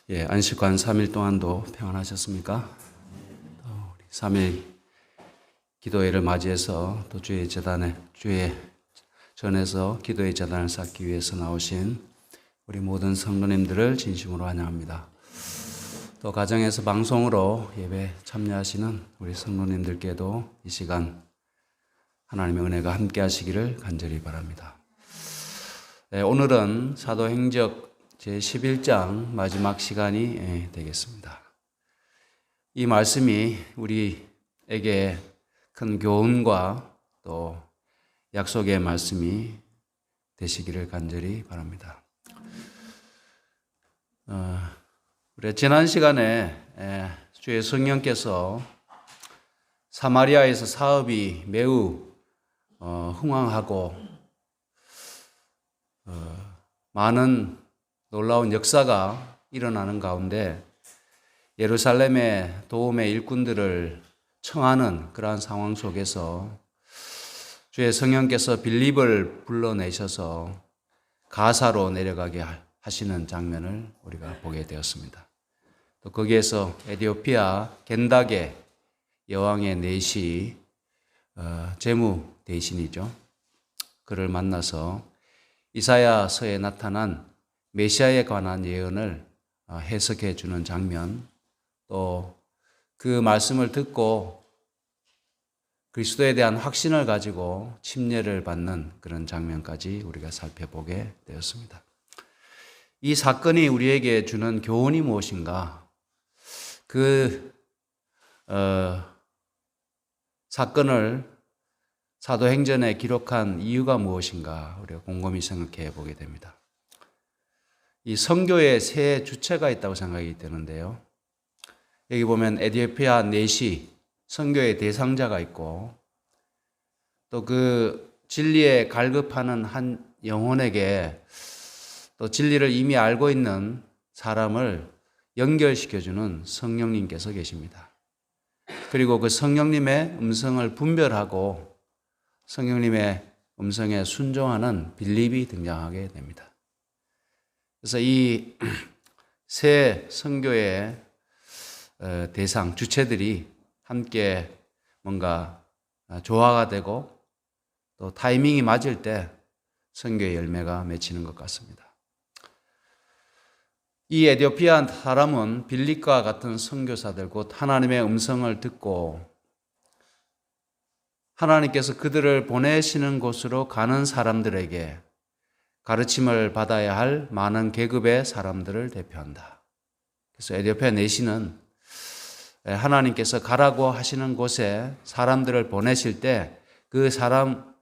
안식관 3일 동안도 평안하셨습니까? 우리 3일 기도회를 맞이해서 또 주의 전에서 기도의 재단을 쌓기 위해서 나오신 우리 모든 성도님들을 진심으로 환영합니다. 또 가정에서 방송으로 예배 참여하시는 우리 성도님들께도 이 시간 하나님의 은혜가 함께 하시기를 간절히 바랍니다. 오늘은 사도행적 제11장 마지막 시간이 되겠습니다. 이 말씀이 우리에게 큰 교훈과 또 약속의 말씀이 되시기를 간절히 바랍니다. 우리 지난 시간에 주의 성령께서 사마리아에서 사업이 매우 흥황하고 많은 놀라운 역사가 일어나는 가운데 예루살렘의 도움의 일꾼들을 청하는 그러한 상황 속에서 주의 성령께서 빌립을 불러내셔서 가사로 내려가게 하시는 장면을 우리가 보게 되었습니다. 또 거기에서 에티오피아 겐다게 여왕의 내시 제무 대신이죠. 그를 만나서 이사야서에 나타난 메시아에 관한 예언을 해석해 주는 장면, 또 그 말씀을 듣고 그리스도에 대한 확신을 가지고 침례를 받는 그런 장면까지 우리가 살펴보게 되었습니다. 이 사건이 우리에게 주는 교훈이 무엇인가? 사건을 사도행전에 기록한 이유가 무엇인가? 우리가 곰곰이 생각해 보게 됩니다. 이 선교의 세 주체가 있다고 생각이 되는데요. 여기 보면 에티오피아 내시 선교의 대상자가 있고, 또 그 진리에 갈급하는 한 영혼에게 또 진리를 이미 알고 있는 사람을 연결시켜주는 성령님께서 계십니다. 그리고 그 성령님의 음성을 분별하고 성령님의 음성에 순종하는 빌립이 등장하게 됩니다. 그래서 이 새 선교의 대상, 주체들이 함께 뭔가 조화가 되고 또 타이밍이 맞을 때 선교의 열매가 맺히는 것 같습니다. 이 에티오피아 사람은 빌립과 같은 선교사들, 곧 하나님의 음성을 듣고 하나님께서 그들을 보내시는 곳으로 가는 사람들에게 가르침을 받아야 할 많은 계급의 사람들을 대표한다. 그래서 에티오피아 내시는 하나님께서 가라고 하시는 곳에 사람들을 보내실 때 그 사람들을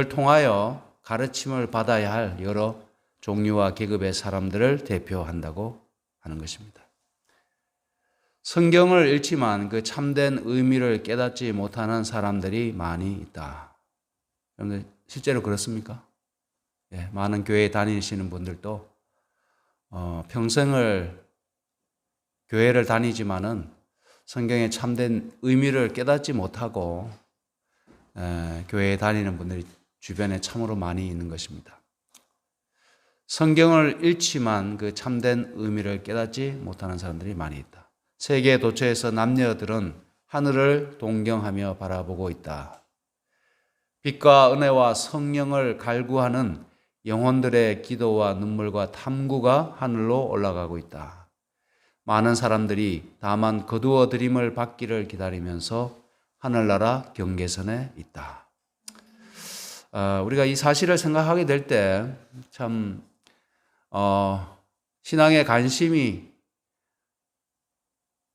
통하여 가르침을 받아야 할 여러 종류와 계급의 사람들을 대표한다고 하는 것입니다. 성경을 읽지만 그 참된 의미를 깨닫지 못하는 사람들이 많이 있다. 여러분들 실제로 그렇습니까? 많은 교회에 다니시는 분들도 평생을 교회를 다니지만은 성경의 참된 의미를 깨닫지 못하고 교회에 다니는 분들이 주변에 참으로 많이 있는 것입니다. 성경을 읽지만 그 참된 의미를 깨닫지 못하는 사람들이 많이 있다. 세계 도처에서 남녀들은 하늘을 동경하며 바라보고 있다. 빛과 은혜와 성령을 갈구하는 영혼들의 기도와 눈물과 탐구가 하늘로 올라가고 있다. 많은 사람들이 다만 거두어 들임을 받기를 기다리면서 하늘나라 경계선에 있다. 우리가 이 사실을 생각하게 될 때 참 신앙에 관심이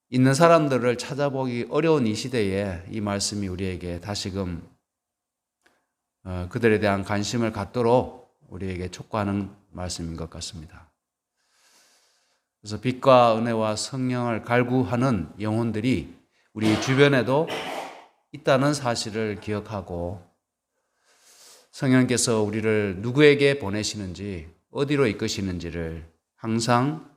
있는 사람들을 찾아보기 어려운 이 시대에 이 말씀이 우리에게 다시금 그들에 대한 관심을 갖도록 우리에게 촉구하는 말씀인 것 같습니다. 그래서 빛과 은혜와 성령을 갈구하는 영혼들이 우리 주변에도 있다는 사실을 기억하고 성령께서 우리를 누구에게 보내시는지 어디로 이끄시는지를 항상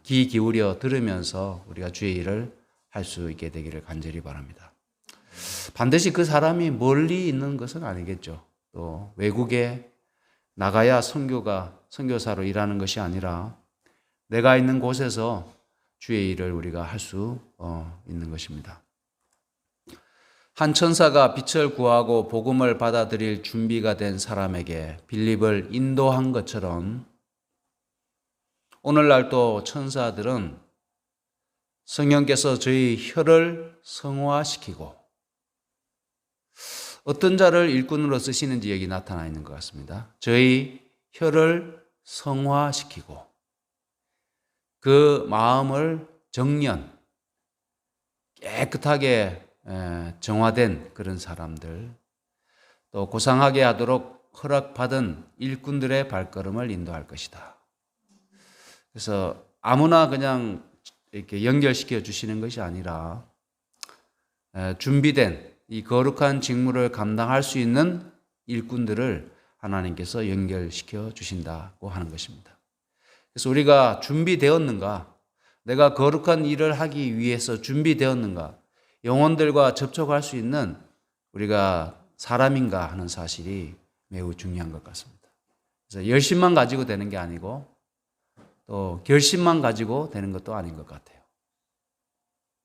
귀 기울여 들으면서 우리가 주의 일을 할 수 있게 되기를 간절히 바랍니다. 반드시 그 사람이 멀리 있는 것은 아니겠죠. 또 외국에 나가야 선교사로 일하는 것이 아니라 내가 있는 곳에서 주의 일을 우리가 할 수 있는 것입니다. 한 천사가 빛을 구하고 복음을 받아들일 준비가 된 사람에게 빌립을 인도한 것처럼 오늘날도 천사들은 성령께서 저희 혀를 성화시키고 어떤 자를 일꾼으로 쓰시는지 여기 나타나 있는 것 같습니다. 저희 혀를 성화시키고 그 마음을 정연, 깨끗하게 정화된 그런 사람들, 또 고상하게 하도록 허락받은 일꾼들의 발걸음을 인도할 것이다. 그래서 아무나 그냥 이렇게 연결시켜 주시는 것이 아니라 준비된 이 거룩한 직무를 감당할 수 있는 일꾼들을 하나님께서 연결시켜 주신다고 하는 것입니다. 그래서 우리가 준비되었는가? 내가 거룩한 일을 하기 위해서 준비되었는가? 영혼들과 접촉할 수 있는 우리가 사람인가 하는 사실이 매우 중요한 것 같습니다. 그래서 열심만 가지고 되는 게 아니고 또 결심만 가지고 되는 것도 아닌 것 같아요.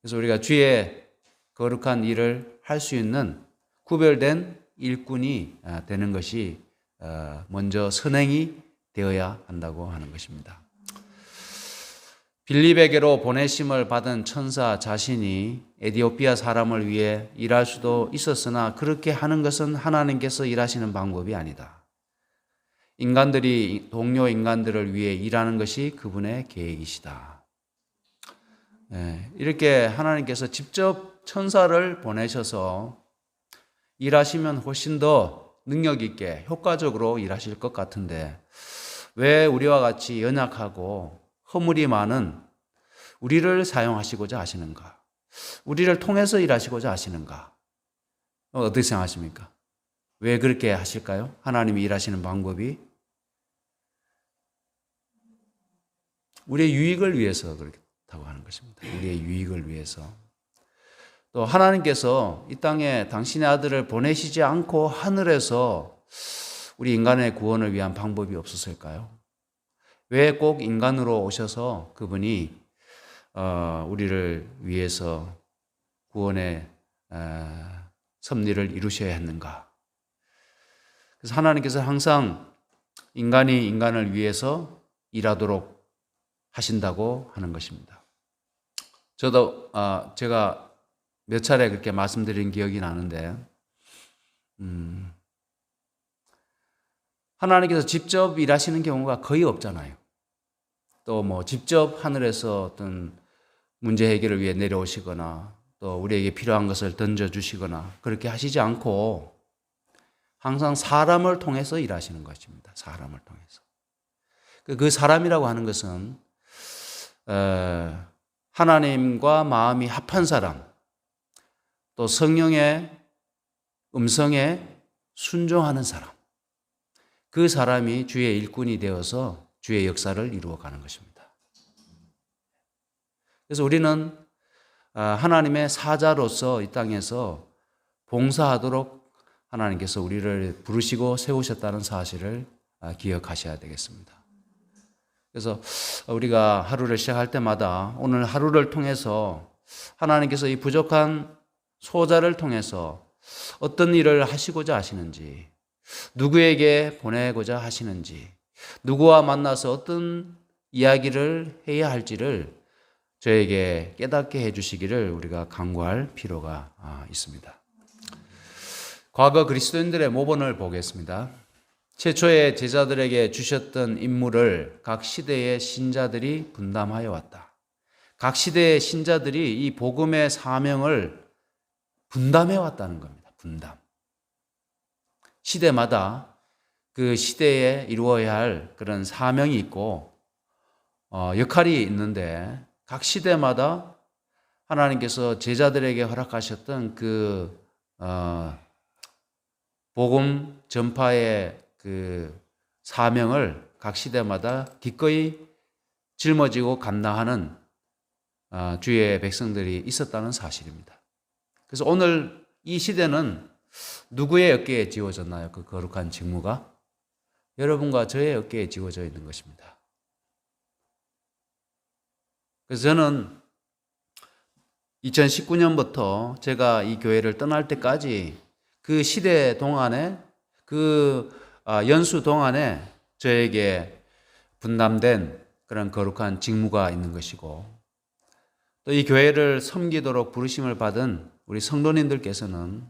그래서 우리가 주의 거룩한 일을 할 수 있는 구별된 일꾼이 되는 것이 먼저 선행이 되어야 한다고 하는 것입니다. 빌립에게로 보내심을 받은 천사 자신이 에디오피아 사람을 위해 일할 수도 있었으나 그렇게 하는 것은 하나님께서 일하시는 방법이 아니다. 인간들이 동료 인간들을 위해 일하는 것이 그분의 계획이시다. 이렇게 하나님께서 직접 천사를 보내셔서 일하시면 훨씬 더 능력 있게 효과적으로 일하실 것 같은데 왜 우리와 같이 연약하고 허물이 많은 우리를 사용하시고자 하시는가? 우리를 통해서 일하시고자 하시는가? 어떻게 생각하십니까? 왜 그렇게 하실까요? 하나님이 일하시는 방법이 우리의 유익을 위해서 그렇다고 하는 것입니다. 우리의 유익을 위해서. 또 하나님께서 이 땅에 당신의 아들을 보내시지 않고 하늘에서 우리 인간의 구원을 위한 방법이 없었을까요? 왜 꼭 인간으로 오셔서 그분이 우리를 위해서 구원의 섭리를 이루셔야 했는가? 그래서 하나님께서 항상 인간이 인간을 위해서 일하도록 하신다고 하는 것입니다. 저도 제가 몇 차례 그렇게 말씀드린 기억이 나는데 하나님께서 직접 일하시는 경우가 거의 없잖아요. 또 뭐 직접 하늘에서 어떤 문제 해결을 위해 내려오시거나 또 우리에게 필요한 것을 던져주시거나 그렇게 하시지 않고 항상 사람을 통해서 일하시는 것입니다. 사람을 통해서. 그 사람이라고 하는 것은 하나님과 마음이 합한 사람, 또 성령의 음성에 순종하는 사람, 그 사람이 주의 일꾼이 되어서 주의 역사를 이루어가는 것입니다. 그래서 우리는 하나님의 사자로서 이 땅에서 봉사하도록 하나님께서 우리를 부르시고 세우셨다는 사실을 기억하셔야 되겠습니다. 그래서 우리가 하루를 시작할 때마다 오늘 하루를 통해서 하나님께서 이 부족한 소자를 통해서 어떤 일을 하시고자 하시는지, 누구에게 보내고자 하시는지, 누구와 만나서 어떤 이야기를 해야 할지를 저에게 깨닫게 해주시기를 우리가 간구할 필요가 있습니다. 과거 그리스도인들의 모본을 보겠습니다. 최초의 제자들에게 주셨던 임무를 각 시대의 신자들이 분담하여 왔다. 각 시대의 신자들이 이 복음의 사명을 분담해 왔다는 겁니다. 분담. 시대마다 그 시대에 이루어야 할 그런 사명이 있고 역할이 있는데 각 시대마다 하나님께서 제자들에게 허락하셨던 그 복음 전파의 그 사명을 각 시대마다 기꺼이 짊어지고 감당하는 주의 백성들이 있었다는 사실입니다. 그래서 오늘 이 시대는 누구의 어깨에 지워졌나요? 그 거룩한 직무가 여러분과 저의 어깨에 지워져 있는 것입니다. 그래서 저는 2019년부터 제가 이 교회를 떠날 때까지 그 시대 동안에 연수 동안에 저에게 분담된 그런 거룩한 직무가 있는 것이고, 또 이 교회를 섬기도록 부르심을 받은 우리 성도님들께서는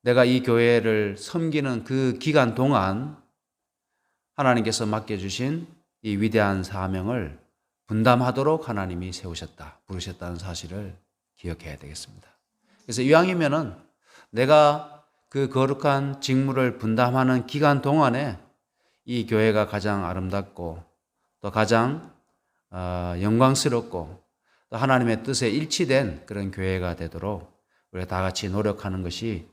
내가 이 교회를 섬기는 그 기간 동안 하나님께서 맡겨주신 이 위대한 사명을 분담하도록 하나님이 세우셨다, 부르셨다는 사실을 기억해야 되겠습니다. 그래서 이왕이면은 내가 그 거룩한 직무를 분담하는 기간 동안에 이 교회가 가장 아름답고 또 가장 영광스럽고 또 하나님의 뜻에 일치된 그런 교회가 되도록 우리가 다 같이 노력하는 것이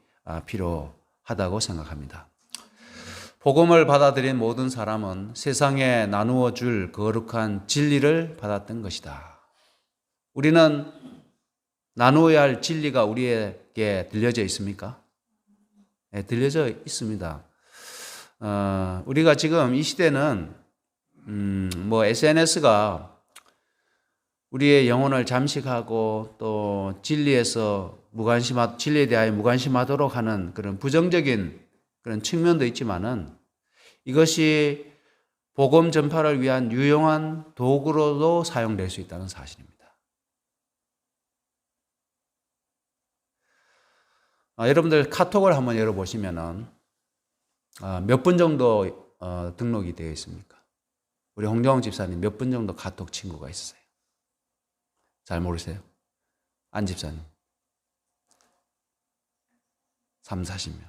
필요하다고 생각합니다. 복음을 받아들인 모든 사람은 세상에 나누어 줄 거룩한 진리를 받았던 것이다. 우리는 나누어야 할 진리가 우리에게 들려져 있습니까? 네, 들려져 있습니다. 우리가 지금 이 시대는 SNS가 우리의 영혼을 잠식하고 또 진리에 대하여 무관심하도록 하는 그런 부정적인 그런 측면도 있지만은 이것이 복음 전파를 위한 유용한 도구로도 사용될 수 있다는 사실입니다. 여러분들 카톡을 한번 열어보시면은 몇 분 정도 등록이 되어 있습니까? 우리 홍정홍 집사님 몇 분 정도 카톡 친구가 있으세요? 잘 모르세요? 안 집사님 3, 40명.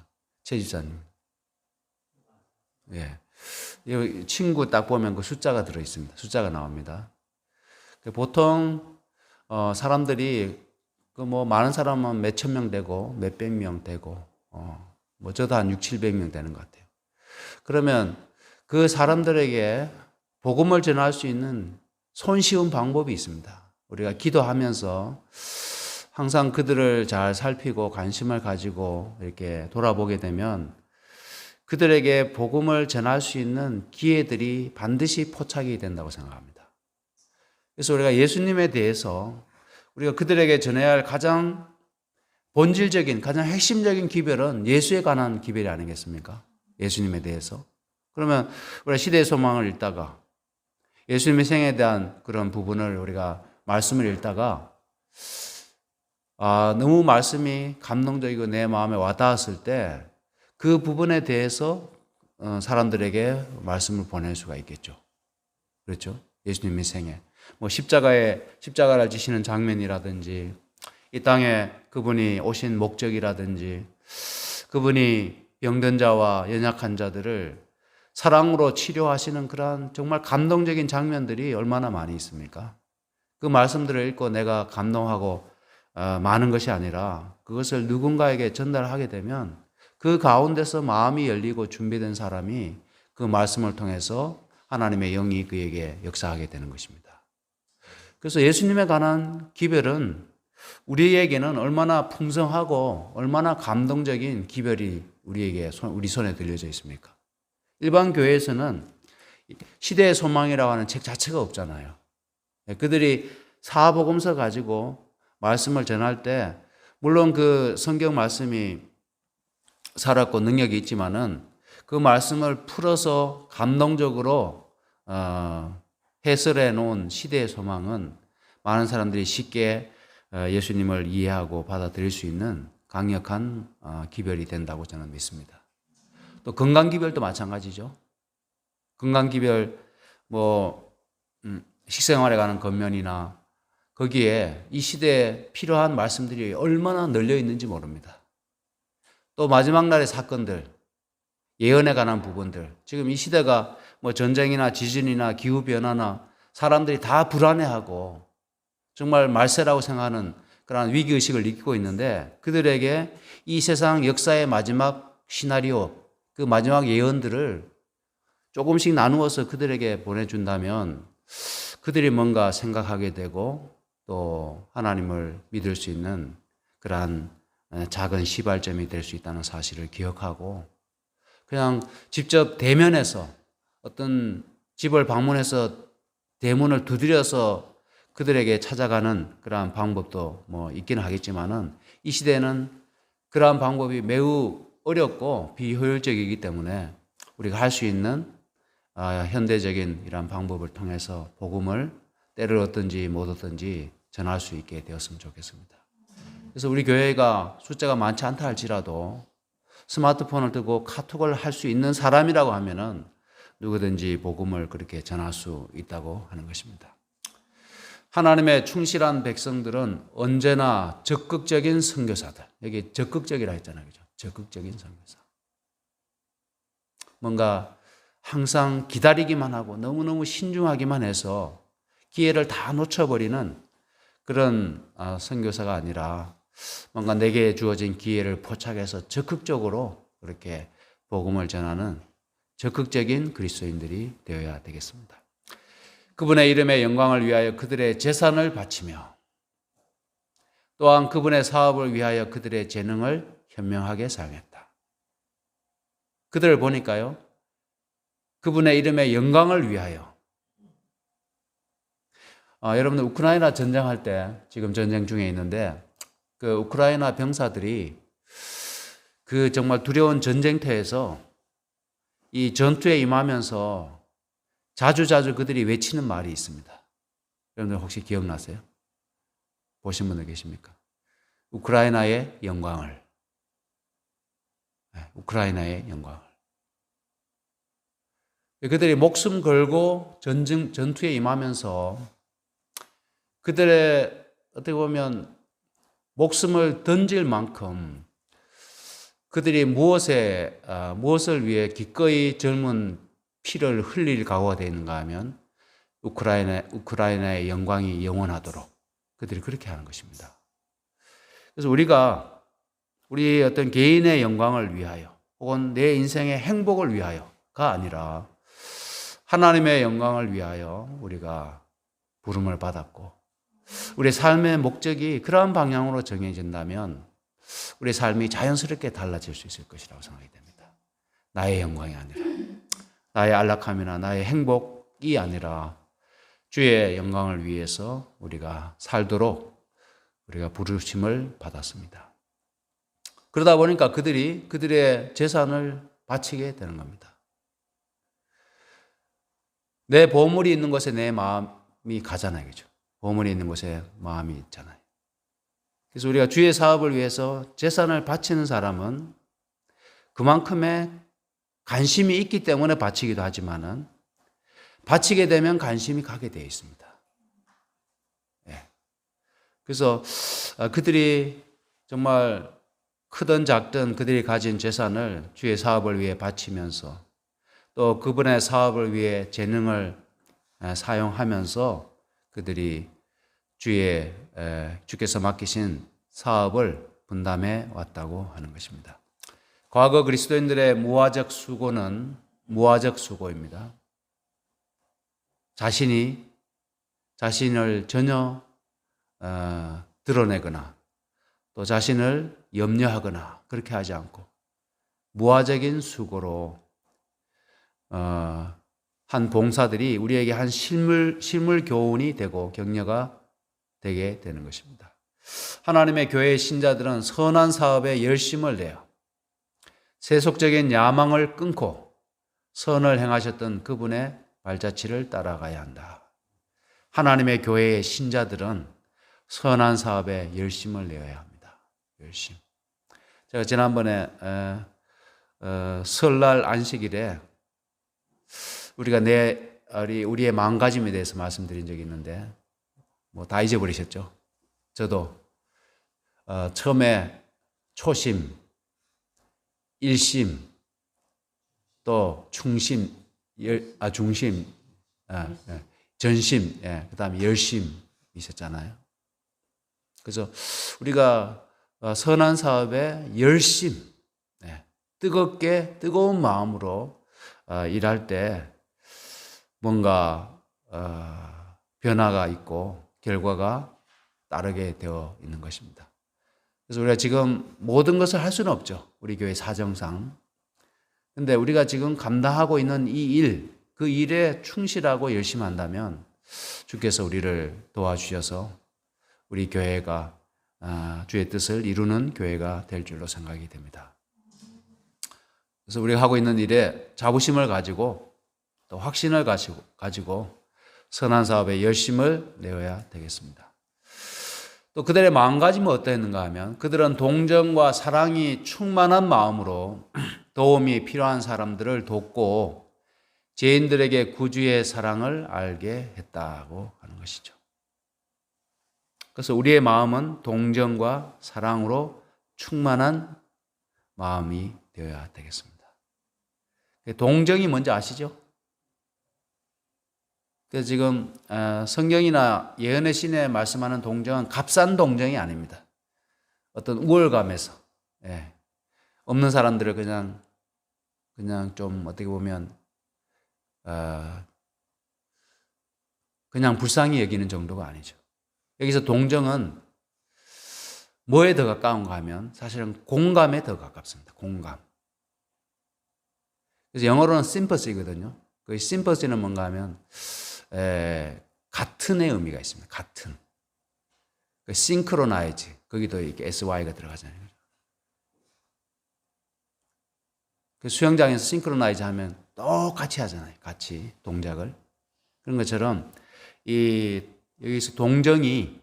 최 집사님. 예. 이 친구 딱 보면 그 숫자가 들어 있습니다. 숫자가 나옵니다. 보통 사람들이 많은 사람은 몇천 명 되고 몇백 명 되고 저도 한 6, 700명 되는 것 같아요. 그러면 그 사람들에게 복음을 전할 수 있는 손쉬운 방법이 있습니다. 우리가 기도하면서 항상 그들을 잘 살피고 관심을 가지고 이렇게 돌아보게 되면 그들에게 복음을 전할 수 있는 기회들이 반드시 포착이 된다고 생각합니다. 그래서 우리가 예수님에 대해서 우리가 그들에게 전해야 할 가장 본질적인, 가장 핵심적인 기별은 예수에 관한 기별이 아니겠습니까? 예수님에 대해서. 그러면 우리가 시대의 소망을 읽다가 예수님의 생에 대한 그런 부분을 우리가 말씀을 읽다가 너무 말씀이 감동적이고 내 마음에 와닿았을 때 그 부분에 대해서 사람들에게 말씀을 보낼 수가 있겠죠. 그렇죠? 예수님의 생애. 십자가를 지시는 장면이라든지 이 땅에 그분이 오신 목적이라든지 그분이 병든 자와 연약한 자들을 사랑으로 치료하시는 그러한 정말 감동적인 장면들이 얼마나 많이 있습니까? 그 말씀들을 읽고 내가 감동하고 많은 것이 아니라 그것을 누군가에게 전달하게 되면 그 가운데서 마음이 열리고 준비된 사람이 그 말씀을 통해서 하나님의 영이 그에게 역사하게 되는 것입니다. 그래서 예수님에 관한 기별은 우리에게는 얼마나 풍성하고 얼마나 감동적인 기별이 우리 손에 들려져 있습니까? 일반 교회에서는 시대의 소망이라고 하는 책 자체가 없잖아요. 그들이 사복음서 가지고 말씀을 전할 때 물론 그 성경 말씀이 살았고 능력이 있지만은 그 말씀을 풀어서 감동적으로 해설해 놓은 시대의 소망은 많은 사람들이 쉽게 예수님을 이해하고 받아들일 수 있는 강력한 기별이 된다고 저는 믿습니다. 또 건강기별도 마찬가지죠. 건강기별 식생활에 관한 겉면이나 거기에 이 시대에 필요한 말씀들이 얼마나 널려 있는지 모릅니다. 또 마지막 날의 사건들, 예언에 관한 부분들, 지금 이 시대가 전쟁이나 지진이나 기후변화나 사람들이 다 불안해하고 정말 말세라고 생각하는 그런 위기의식을 느끼고 있는데 그들에게 이 세상 역사의 마지막 시나리오, 그 마지막 예언들을 조금씩 나누어서 그들에게 보내준다면 그들이 뭔가 생각하게 되고 또 하나님을 믿을 수 있는 그러한 작은 시발점이 될 수 있다는 사실을 기억하고 그냥 직접 대면해서 어떤 집을 방문해서 대문을 두드려서 그들에게 찾아가는 그러한 방법도 뭐 있기는 하겠지만은 이 시대에는 그러한 방법이 매우 어렵고 비효율적이기 때문에 우리가 할 수 있는 현대적인 이러한 방법을 통해서 복음을 때를 얻든지 못 얻든지 전할 수 있게 되었으면 좋겠습니다. 그래서 우리 교회가 숫자가 많지 않다 할지라도 스마트폰을 뜨고 카톡을 할 수 있는 사람이라고 하면은 누구든지 복음을 그렇게 전할 수 있다고 하는 것입니다. 하나님의 충실한 백성들은 언제나 적극적인 선교사들. 여기 적극적이라 했잖아요. 그죠? 적극적인 선교사. 뭔가 항상 기다리기만 하고 너무너무 신중하기만 해서 기회를 다 놓쳐버리는 그런 선교사가 아니라 뭔가 내게 주어진 기회를 포착해서 적극적으로 그렇게 복음을 전하는 적극적인 그리스도인들이 되어야 되겠습니다. 그분의 이름의 영광을 위하여 그들의 재산을 바치며 또한 그분의 사업을 위하여 그들의 재능을 현명하게 사용했다. 그들을 보니까요. 그분의 이름의 영광을 위하여. 여러분들 우크라이나 전쟁할 때 지금 전쟁 중에 있는데 그 우크라이나 병사들이 그 정말 두려운 전쟁터에서 이 전투에 임하면서 자주 그들이 외치는 말이 있습니다. 여러분들 혹시 기억나세요? 보신 분들 계십니까? 우크라이나의 영광을. 우크라이나의 영광을. 그들이 목숨 걸고 전투에 임하면서 그들의 어떻게 보면 목숨을 던질 만큼 그들이 무엇을 위해 기꺼이 젊은 피를 흘릴 각오가 되어 있는가 하면 우크라이나의 영광이 영원하도록 그들이 그렇게 하는 것입니다. 그래서 우리 어떤 개인의 영광을 위하여 혹은 내 인생의 행복을 위하여가 아니라 하나님의 영광을 위하여 우리가 부름을 받았고 우리 삶의 목적이 그러한 방향으로 정해진다면 우리 삶이 자연스럽게 달라질 수 있을 것이라고 생각이 됩니다. 나의 영광이 아니라 나의 안락함이나 나의 행복이 아니라 주의 영광을 위해서 우리가 살도록 우리가 부르심을 받았습니다. 그러다 보니까 그들의 재산을 바치게 되는 겁니다. 내 보물이 있는 곳에 내 마음이 가잖아요. 그죠? 보물이 있는 곳에 마음이 있잖아요. 그래서 우리가 주의 사업을 위해서 재산을 바치는 사람은 그만큼의 관심이 있기 때문에 바치기도 하지만은 바치게 되면 관심이 가게 되어 있습니다. 네. 그래서 그들이 정말 크든 작든 그들이 가진 재산을 주의 사업을 위해 바치면서 또 그분의 사업을 위해 재능을 사용하면서 그들이 주께서 맡기신 사업을 분담해 왔다고 하는 것입니다. 과거 그리스도인들의 무화적 수고는 무화적 수고입니다. 자신을 전혀 드러내거나 또 자신을 염려하거나 그렇게 하지 않고 무화적인 수고로 한 봉사들이 우리에게 한 실물 교훈이 되고 격려가 되게 되는 것입니다. 하나님의 교회의 신자들은 선한 사업에 열심을 내어 세속적인 야망을 끊고 선을 행하셨던 그분의 발자취를 따라가야 한다. 하나님의 교회의 신자들은 선한 사업에 열심을 내어야 합니다. 열심. 제가 지난번에 설날 안식일에 우리의 마음가짐에 대해서 말씀드린 적이 있는데 뭐 다 잊어버리셨죠? 저도 처음에 초심, 일심, 또 충심, 중심, 전심, 그다음에 열심 있었잖아요. 그래서 우리가 선한 사업에 열심, 뜨거운 마음으로 일할 때 뭔가 변화가 있고 결과가 따르게 되어 있는 것입니다. 그래서 우리가 지금 모든 것을 할 수는 없죠. 우리 교회 사정상. 그런데 우리가 지금 감당하고 있는 이 일, 그 일에 충실하고 열심히 한다면 주께서 우리를 도와주셔서 우리 교회가 주의 뜻을 이루는 교회가 될 줄로 생각이 됩니다. 그래서 우리가 하고 있는 일에 자부심을 가지고 또 확신을 가지고 선한 사업에 열심을 내어야 되겠습니다. 또 그들의 마음가짐은 어떠했는가 하면 그들은 동정과 사랑이 충만한 마음으로 도움이 필요한 사람들을 돕고 죄인들에게 구주의 사랑을 알게 했다고 하는 것이죠. 그래서 우리의 마음은 동정과 사랑으로 충만한 마음이 되어야 되겠습니다. 동정이 뭔지 아시죠? 그래서 지금 성경이나 예언의 신에 말씀하는 동정은 값싼 동정이 아닙니다. 어떤 우월감에서 없는 사람들을 그냥 좀 어떻게 보면 그냥 불쌍히 여기는 정도가 아니죠. 여기서 동정은 뭐에 더 가까운가 하면 사실은 공감에 더 가깝습니다. 공감. 그래서 영어로는 sympathy거든요. 그 sympathy는 뭔가 하면 같은의 의미가 있습니다. 같은. 그 synchronize, 거기도 이렇게 sy가 들어가잖아요. 그 수영장에서 synchronize 하면 똑같이 하잖아요. 같이 동작을. 그런 것처럼 여기서 동정이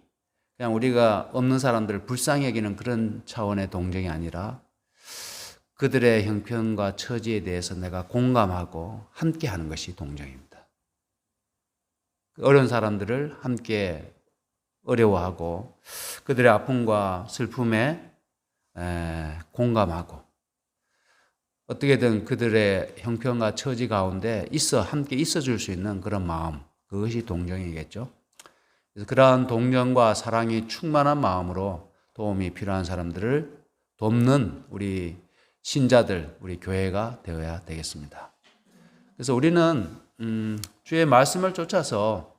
그냥 우리가 없는 사람들을 불쌍히 여기는 그런 차원의 동정이 아니라 그들의 형편과 처지에 대해서 내가 공감하고 함께 하는 것이 동정입니다. 어려운 사람들을 함께 어려워하고 그들의 아픔과 슬픔에 공감하고 어떻게든 그들의 형편과 처지 가운데 함께 있어줄 수 있는 그런 마음, 그것이 동정이겠죠. 그래서 그러한 동정과 사랑이 충만한 마음으로 도움이 필요한 사람들을 돕는 우리 신자들, 우리 교회가 되어야 되겠습니다. 그래서 우리는 주의 말씀을 쫓아서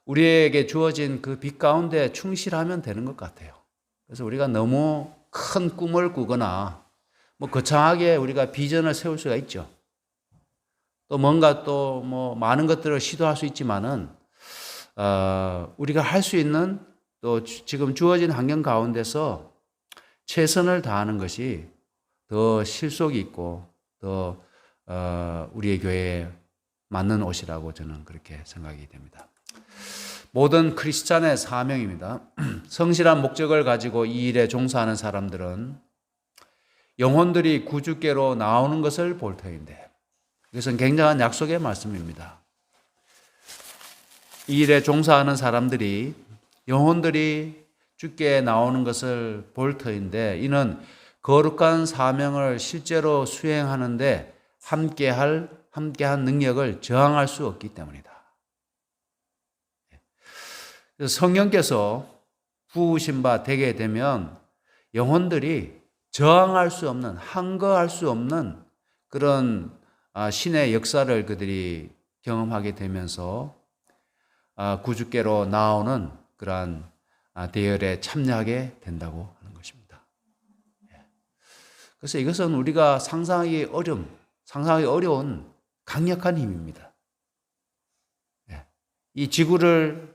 우리에게 주어진 그 빛 가운데 충실하면 되는 것 같아요. 그래서 우리가 너무 큰 꿈을 꾸거나 거창하게 우리가 비전을 세울 수가 있죠. 또 뭔가 또 많은 것들을 시도할 수 있지만은 우리가 할 수 있는 또 지금 주어진 환경 가운데서 최선을 다하는 것이 더 실속이 있고 더 우리의 교회에 맞는 옷이라고 저는 그렇게 생각이 됩니다. 모든 크리스찬의 사명입니다. 성실한 목적을 가지고 이 일에 종사하는 사람들은 영혼들이 구주께로 나오는 것을 볼 터인데 이것은 굉장한 약속의 말씀입니다. 이 일에 종사하는 사람들이 영혼들이 주께 나오는 것을 볼 터인데 이는 거룩한 사명을 실제로 수행하는데 함께한 능력을 저항할 수 없기 때문이다. 그래서 성령께서 부으신 바 되게 되면 영혼들이 저항할 수 없는, 항거할 수 없는 그런 신의 역사를 그들이 경험하게 되면서 구주께로 나오는 그러한 대열에 참여하게 된다고 하는 것입니다. 그래서 이것은 우리가 상상하기 어려운 강력한 힘입니다. 이 지구를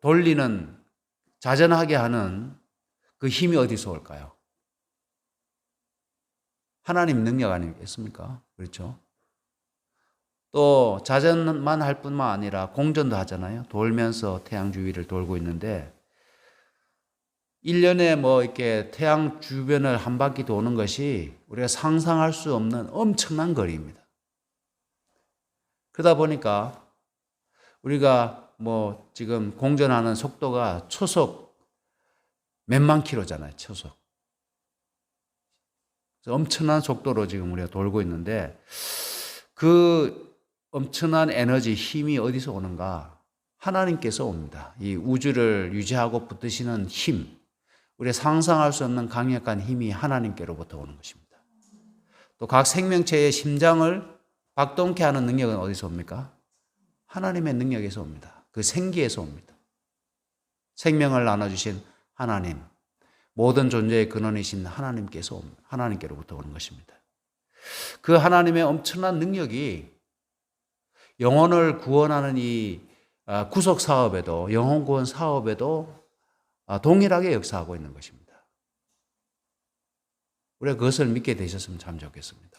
돌리는, 자전하게 하는 그 힘이 어디서 올까요? 하나님 능력 아니겠습니까? 그렇죠? 또 자전만 할 뿐만 아니라 공전도 하잖아요. 돌면서 태양 주위를 돌고 있는데 1년에 이렇게 태양 주변을 한 바퀴 도는 것이 우리가 상상할 수 없는 엄청난 거리입니다. 그러다 보니까 우리가 지금 공전하는 속도가 초속 몇만 킬로잖아요. 초속. 엄청난 속도로 지금 우리가 돌고 있는데 그 엄청난 에너지, 힘이 어디서 오는가? 하나님께서 옵니다. 이 우주를 유지하고 붙드시는 힘, 우리가 상상할 수 없는 강력한 힘이 하나님께로부터 오는 것입니다. 또 각 생명체의 심장을 박동케 하는 능력은 어디서 옵니까? 하나님의 능력에서 옵니다. 그 생기에서 옵니다. 생명을 나눠주신 하나님, 모든 존재의 근원이신 하나님께로부터 오는 것입니다. 그 하나님의 엄청난 능력이 영혼을 구원하는 이 구속 사업에도, 영혼 구원 사업에도 동일하게 역사하고 있는 것입니다. 우리가 그것을 믿게 되셨으면 참 좋겠습니다.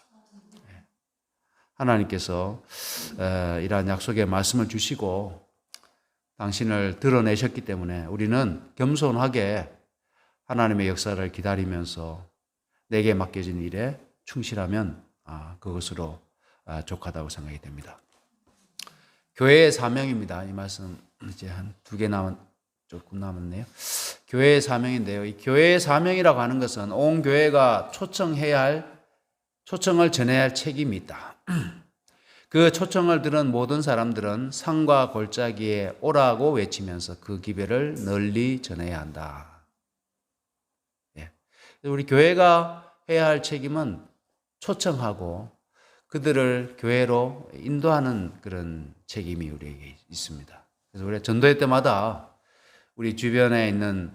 하나님께서 이러한 약속의 말씀을 주시고 당신을 드러내셨기 때문에 우리는 겸손하게 하나님의 역사를 기다리면서 내게 맡겨진 일에 충실하면 그것으로 족하다고 생각이 됩니다. 교회의 사명입니다. 이 말씀 이제 한 2개 조금 남았네요. 교회의 사명인데요. 이 교회의 사명이라고 하는 것은 온 교회가 초청을 전해야 할 책임이 있다. 그 초청을 들은 모든 사람들은 산과 골짜기에 오라고 외치면서 그 기별을 널리 전해야 한다. 우리 교회가 해야 할 책임은 초청하고 그들을 교회로 인도하는 그런 책임이 우리에게 있습니다. 그래서 우리가 전도회 때마다 우리 주변에 있는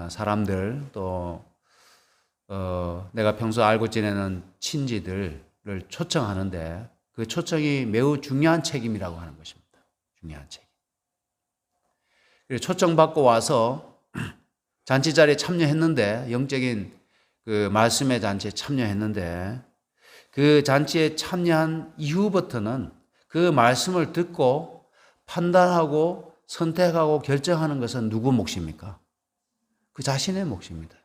사람들 또 내가 평소 알고 지내는 친지들을 초청하는데 그 초청이 매우 중요한 책임이라고 하는 것입니다. 중요한 책임. 그래서 초청받고 와서 잔치 자리에 참여했는데 영적인 그 말씀의 잔치에 참여했는데 그 잔치에 참여한 이후부터는 그 말씀을 듣고 판단하고 선택하고 결정하는 것은 누구 몫입니까? 그 자신의 몫입니다.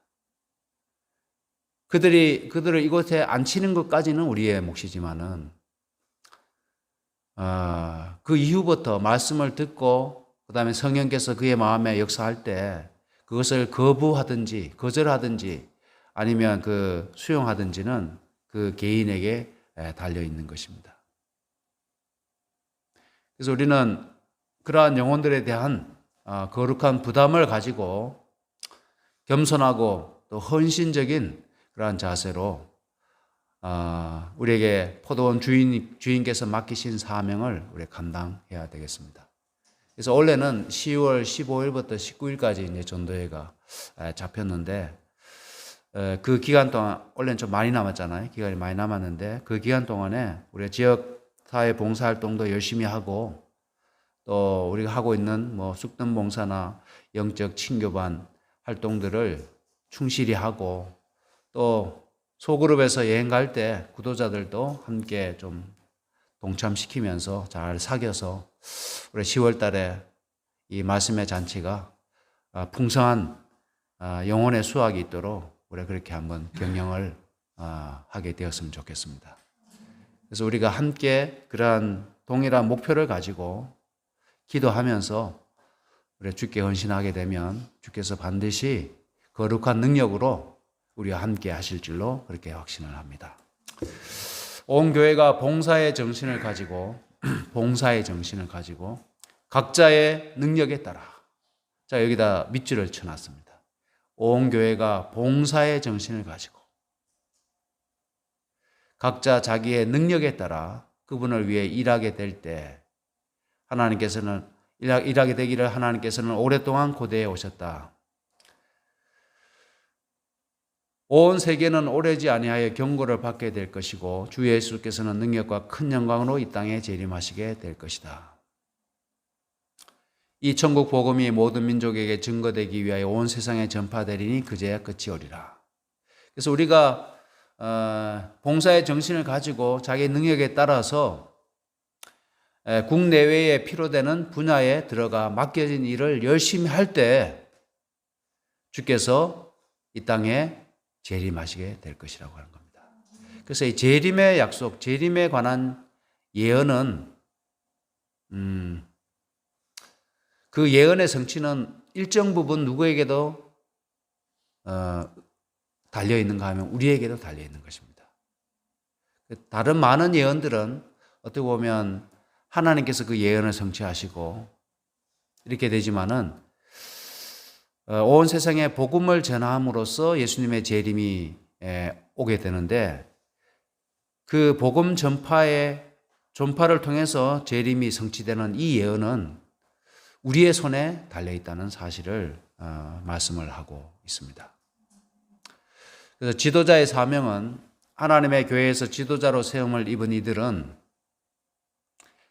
그들을 이곳에 앉히는 것까지는 우리의 몫이지만은 그 이후부터 말씀을 듣고 그다음에 성령께서 그의 마음에 역사할 때 그것을 거부하든지 거절하든지 아니면 그 수용하든지는 그 개인에게 달려 있는 것입니다. 그래서 우리는 그러한 영혼들에 대한 거룩한 부담을 가지고 겸손하고 또 헌신적인 그러한 자세로 우리에게 포도원 주인께서 맡기신 사명을 우리 감당해야 되겠습니다. 그래서 원래는 10월 15일부터 19일까지 이제 전도회가 잡혔는데 그 기간 동안 원래는 좀 많이 남았잖아요. 기간이 많이 남았는데 그 기간 동안에 우리 지역 사회 봉사 활동도 열심히 하고 또 우리가 하고 있는 뭐 숙든 봉사나 영적 친교반 활동들을 충실히 하고 또 소그룹에서 여행 갈 때 구도자들도 함께 좀 동참시키면서 잘 사귀어서 우리 10월 달에 이 말씀의 잔치가 풍성한 영혼의 수확이 있도록 우리 그렇게 한번 경영을 하게 되었으면 좋겠습니다. 그래서 우리가 함께 그러한 동일한 목표를 가지고 기도하면서 우리 주께 헌신하게 되면 주께서 반드시 거룩한 능력으로 우리와 함께 하실 줄로 그렇게 확신을 합니다. 온 교회가 봉사의 정신을 가지고 각자의 능력에 따라 자 여기다 밑줄을 쳐놨습니다. 온 교회가 봉사의 정신을 가지고 각자 자기의 능력에 따라 그분을 위해 일하게 될 때 일하게 되기를 하나님께서는 오랫동안 고대해 오셨다. 온 세계는 오래지 아니하여 경고를 받게 될 것이고 주 예수께서는 능력과 큰 영광으로 이 땅에 재림하시게 될 것이다. 이 천국 복음이 모든 민족에게 증거되기 위하여 온 세상에 전파되리니 그제야 끝이 오리라. 그래서 우리가 봉사의 정신을 가지고 자기 능력에 따라서 국내외에 필요되는 분야에 들어가 맡겨진 일을 열심히 할 때 주께서 이 땅에 재림하시게 될 것이라고 하는 겁니다. 그래서 이 재림의 약속, 재림에 관한 예언은 그 예언의 성취는 일정 부분 누구에게도 달려있는가 하면 우리에게도 달려있는 것입니다. 다른 많은 예언들은 어떻게 보면 하나님께서 그 예언을 성취하시고 이렇게 되지만은 온 세상에 복음을 전함으로써 예수님의 재림이 오게 되는데 그 복음 전파를 통해서 재림이 성취되는 이 예언은 우리의 손에 달려있다는 사실을 말씀을 하고 있습니다. 그래서 지도자의 사명은 하나님의 교회에서 지도자로 세움을 입은 이들은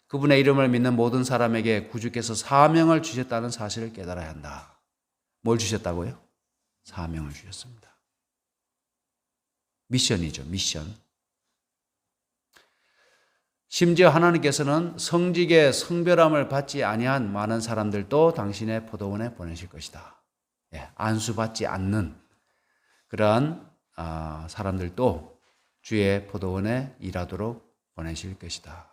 그분의 이름을 믿는 모든 사람에게 구주께서 사명을 주셨다는 사실을 깨달아야 한다. 뭘 주셨다고요? 사명을 주셨습니다. 미션이죠, 미션. 심지어 하나님께서는 성직의 성별함을 받지 아니한 많은 사람들도 당신의 포도원에 보내실 것이다. 안수받지 않는 그러한 사람들도 주의 포도원에 일하도록 보내실 것이다.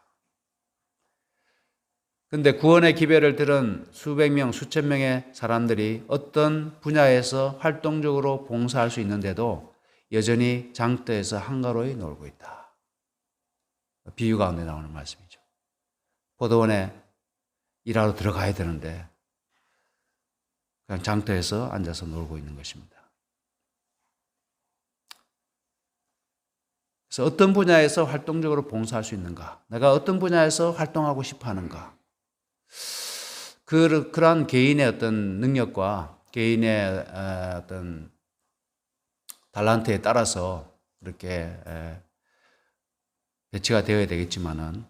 그런데 구원의 기별을 들은 수백 명, 수천 명의 사람들이 어떤 분야에서 활동적으로 봉사할 수 있는데도 여전히 장터에서 한가로이 놀고 있다. 비유 가운데 나오는 말씀이죠. 포도원에 일하러 들어가야 되는데 그냥 장터에서 앉아서 놀고 있는 것입니다. 그래서 어떤 분야에서 활동적으로 봉사할 수 있는가? 내가 어떤 분야에서 활동하고 싶어 하는가? 그러한 개인의 어떤 능력과 개인의 어떤 달란트에 따라서 그렇게 배치가 되어야 되겠지만은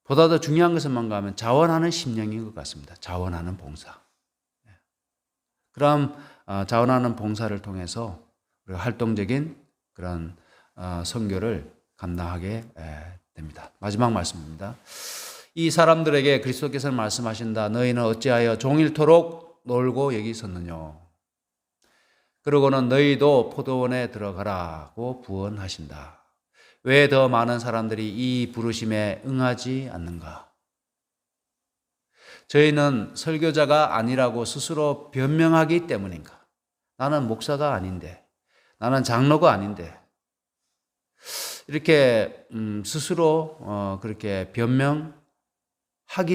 보다 더 중요한 것은 뭔가 하면 자원하는 심령인 것 같습니다. 자원하는 봉사. 그럼 자원하는 봉사를 통해서 우리가 활동적인 그런 선교를 감당하게 됩니다. 마지막 말씀입니다. 이 사람들에게 그리스도께서는 말씀하신다. 너희는 어찌하여 종일토록 놀고 여기 섰느냐. 그러고는 너희도 포도원에 들어가라고 부언하신다. 왜 더 많은 사람들이 이 부르심에 응하지 않는가? 저희는 설교자가 아니라고 스스로 변명하기 때문인가? 나는 목사가 아닌데, 나는 장로가 아닌데, 이렇게 스스로 그렇게 변명하기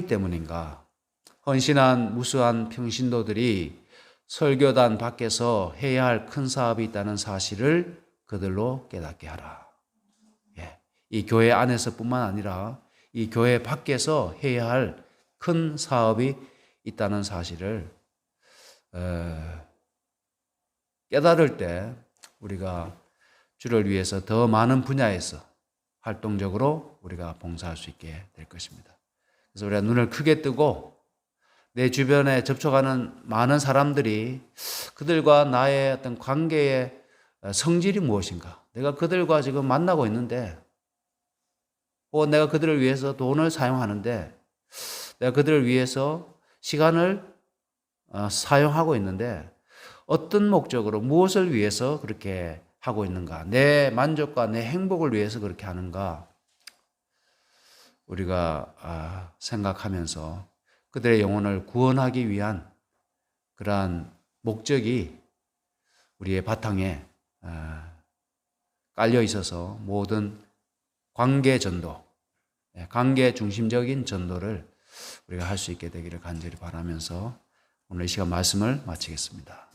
때문인가? 헌신한 무수한 평신도들이 설교단 밖에서 해야 할 큰 사업이 있다는 사실을 그들로 깨닫게 하라. 이 교회 안에서뿐만 아니라 이 교회 밖에서 해야 할 큰 사업이 있다는 사실을 깨달을 때 우리가 주를 위해서 더 많은 분야에서 활동적으로 우리가 봉사할 수 있게 될 것입니다. 그래서 우리가 눈을 크게 뜨고 내 주변에 접촉하는 많은 사람들이 그들과 나의 어떤 관계의 성질이 무엇인가? 내가 그들과 지금 만나고 있는데 내가 그들을 위해서 돈을 사용하는데 내가 그들을 위해서 시간을 사용하고 있는데 어떤 목적으로 무엇을 위해서 그렇게 하고 있는가? 내 만족과 내 행복을 위해서 그렇게 하는가? 우리가 생각하면서 그들의 영혼을 구원하기 위한 그러한 목적이 우리의 바탕에 깔려 있어서 모든 관계 전도, 관계 중심적인 전도를 우리가 할 수 있게 되기를 간절히 바라면서 오늘 이 시간 말씀을 마치겠습니다.